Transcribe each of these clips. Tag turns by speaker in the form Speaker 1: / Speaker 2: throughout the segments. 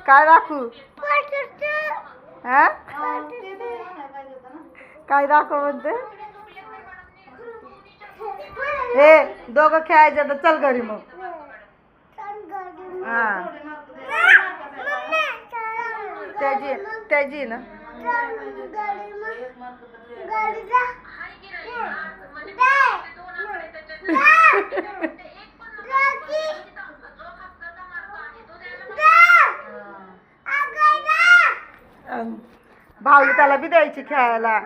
Speaker 1: काय दाखवू? हा काय दाखव म्हणते? ए दोघं खेळायचं तर चल घरी मग. हा त्याची ना भावली त्याला बी द्यायची खेळायला.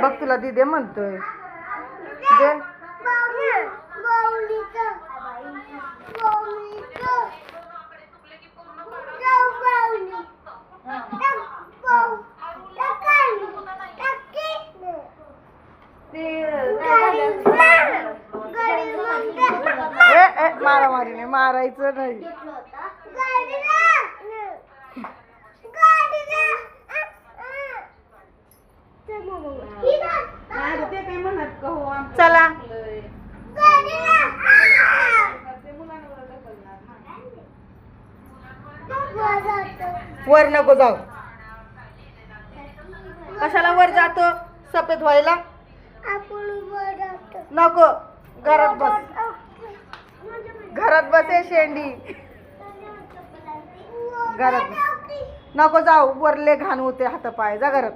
Speaker 1: बघ तुला दिदे म्हणतोय दे. मारामारी नाही, मारायचं नाही. चला वर नको जाऊ. कशाला वर जातो? सफेद व्हायला नको. घरात बस, घरात बसे शेंडी. घरात नको जाऊ, वरले घाण होते हात पाय. जा घरात.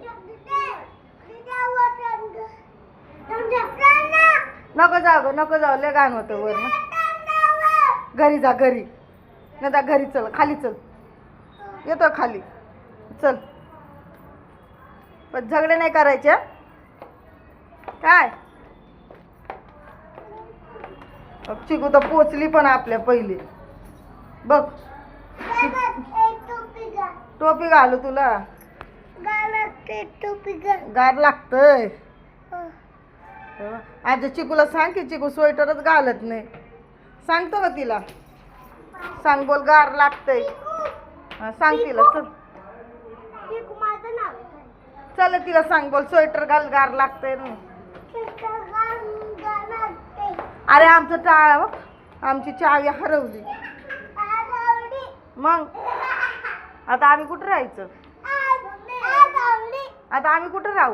Speaker 1: नको जाऊ ग, नको जाऊ, लय घाण होतं वर. घरी जा, घरी नाही जा, घरी चल. खाली चल, येतो खाली चल. पण झगडे नाही करायचे काय. चिकू तर पोचली पण आपल्या पहिली. बघ टोपी घालू तुला. गार लागतय. आज चिकूला सांग की चिकू स्वेटरच घालत नाही. सांगतो का तिला? सांग, बोल गार लागतय. सांग तिला. चल चल तिला सांग, बोल स्वेटर घाल, गार लागतंय ना. अरे आमचं टाळा बघ, आमची चावी हरवली. मग आता आम्ही कुठं राहायचं? आता आम्ही कुठं राहू?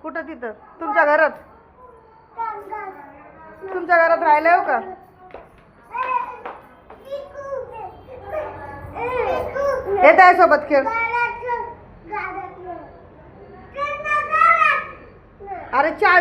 Speaker 1: कुठं? तिथं तुमच्या घरात. तुमच्या घरात राहिलं हो का? येत आहे सोबत खेळ. अरे चावी